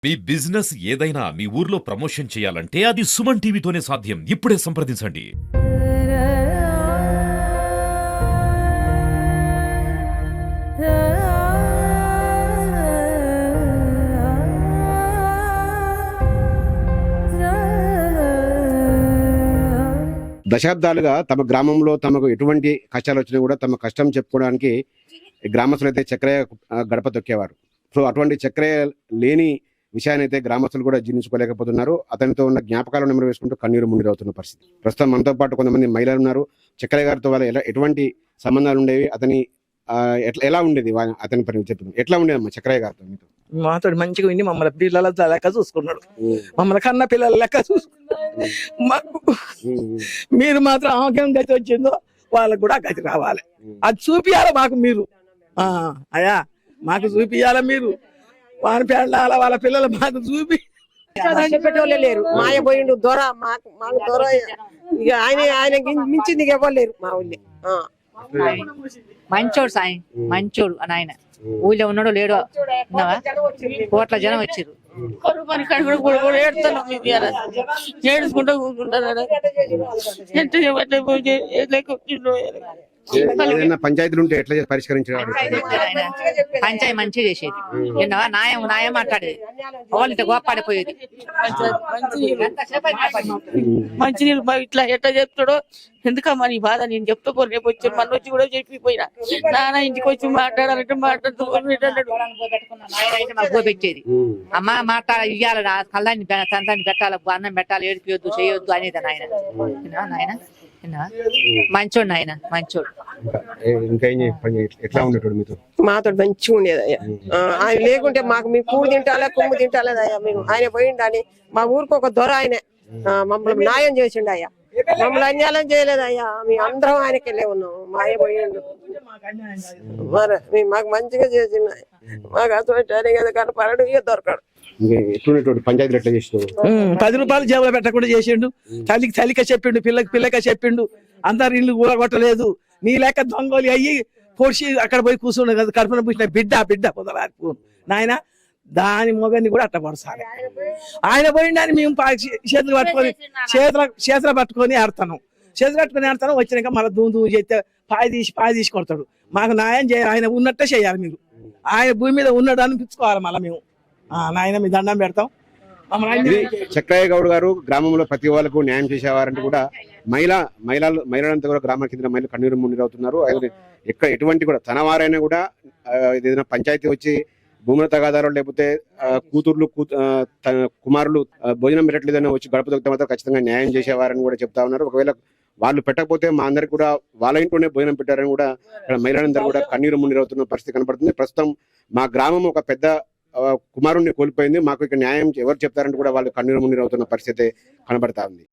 మీ business ఏదైనా మీ ఊర్లో promotion చేయాలంటే అది సుమన్ టీవీతోనే సాధ్యం. ఇప్పుడే సంప్రదించండి. దశాబ్దాలుగా తమ గ్రామంలో తమకు ఎటువంటి కష్టాలు వచ్చినా కూడా తమ కష్టం చెప్పుకోవడానికి గ్రామస్తులు అయితే చక్రయ్య గడప తొక్కేవారు. సో అటువంటి చక్రయ్య లేని విషయాన్ని అయితే గ్రామస్తులు కూడా జీర్ణించుకోలేకపోతున్నారు. అతనితో ఉన్న జ్ఞాపకాలను నెమరు వేసుకుంటూ కన్నీరు మున్నీరవుతున్న పరిస్థితి. ప్రస్తుతం మనతో పాటు కొంతమంది మహిళలు ఉన్నారు. చక్రయ్య గారితో వాళ్ళ ఎటువంటి సంబంధాలు ఉండేవి, అతని ఎలా ఉండేది అతని పని చెప్తున్నాను, ఎట్లా ఉండేదమ్మా చక్రయ్య గారితో? మీతో మాతో మంచిగా విని మమ్మల్ని పిల్లల లెక్క చూసుకున్నాడు, మమ్మల్ని కన్న పిల్లల లెక్క చూసుకున్నాడు. మాకు మీరు మాత్రం ఆరోగ్యం గతి వచ్చిందో వాళ్ళకు కూడా గతి రావాలి, అది చూపియాలి మాకు మీరు. అయ్యా మాకు చూపియాల మీరు, వాని పేడాల వాళ్ళ పిల్లలు మాకు చూపి చెప్పేటోళ్ళే లేరు. మాయ పోయిండు దొర, మాకు దొర ఇక ఆయన మించింది ఎవరు లేరు మా ఊళ్ళో. మంచోడు సాయం, మంచోడు అని ఆయన ఊళ్ళో ఉన్నాడు లేడు, కోట్ల జనం వచ్చారు. ఏడుచుకుంటూ కూర్చుంటారు. పంచాయతీలు ఉంటే ఎట్లా పరిష్కరించారు? పంచాయతీ మంచిగా చేసేది, న్యాయం న్యాయం మాట్లాడేది, వాళ్ళతో గోపాడిపోయేది. మంచినీళ్ళు ఇట్లా ఎట్లా చెప్తాడో ఎందుకమ్మా నీ బాధ, నేను చెప్తా రేపు వచ్చి మన వచ్చి కూడా చెప్పిపోయినా నాన్న ఇంటికి వచ్చి మాట్లాడాలంటే మాట్లాడుతూ మాకు పెట్టేది. అమ్మ ఇవ్వాలి, కళ్ళని తండ్రిని పెట్టాలి, అన్నం పెట్టాలి, ఏడిపియొద్దు చేయొద్దు అనేది నాయన. నాయన మంచోడు, ఆయన మంచోడు. మాతో మంచిగా ఉండేది అయ్యా. ఆయన లేకుంటే మాకు మీ కూడు తింటాలే కొమ్ము తింటాలేదయ్యా మేము. ఆయన పోయిండని మా ఊరికి ఒక దొర ఆయన మమ్మల్ని న్యాయం చేసిండు అయ్యా, మమ్మల్ని అన్యాయం చేయలేదయ్యా. మేము అందరం ఆయనకెళ్ళే ఉన్నాం. మా ఆయన పోయిండు మరి మాకు మంచిగా చేసిండు. మాకు అసలు కదా కనపడడు, ఇక దొరకడు. పంచాయతీలు ఎట్లా చేసిండు? 10 రూపాయలు జేబులో పెట్టకుండా చేసిండు, తల్లికి తల్లిక చెప్పిండు, పిల్లక చెప్పిండు. అందరు ఇల్లు కూరగొట్టలేదు, నీ లెక్క దొంగలి అయ్యి పొడిచి అక్కడ పోయి కూర్చుండు కదా, కడుపున పూసిన బిడ్డ పొదలారిపో నాయన. దాని మొగని కూడా అట్ట పడసాలి. ఆయన పోయిండని మేము చేతులు పట్టుకొని చేతులు పట్టుకొని ఆడతాను, వచ్చినాక మళ్ళీ దూము చేస్తే పాయ తీసి కొడతాడు. మాకు న్యాయం చేయాలి, ఆయన ఉన్నట్టే చేయాలి మీరు. ఆయన భూమి మీద ఉన్నాడు అనిపించుకోవాలి మళ్ళీ మేము. నాయన మీ దండం పెడతాం. చక్రయ్య గౌడ్ గారు గ్రామంలో ప్రతి వాళ్ళకు న్యాయం చేసేవారంటే కూడా మహిళలంతా కూడా గ్రామానికి చెందిన మహిళలు కన్నీరు మున్నీరు అవుతున్నారు. ఎక్కడ ఎటువంటి కూడా తన వారైనా కూడా ఏదైనా పంచాయతీ వచ్చి భూముల తగాదారులు లేకపోతే కూతుర్లు కుమారులు భోజనం పెట్టట్లేదని వచ్చి గడప దొరికితే మాత్రం ఖచ్చితంగా న్యాయం చేసేవారని కూడా చెప్తా ఉన్నారు. ఒకవేళ వాళ్ళు పెట్టకపోతే మా అందరికి కూడా వాళ్ళ ఇంట్లోనే భోజనం పెట్టారని కూడా మహిళలందరూ కూడా కన్నీరు మున్నీరు అవుతున్న పరిస్థితి కనబడుతుంది. ప్రస్తుతం మా గ్రామం ఒక పెద్ద కుమారుణ్ణి కోల్పోయింది, మాకు ఇక న్యాయం ఎవరు చెప్తారంటే కూడా వాళ్ళు కన్నీరు మున్నీరు అవుతున్న పరిస్థితి కనబడతా ఉంది.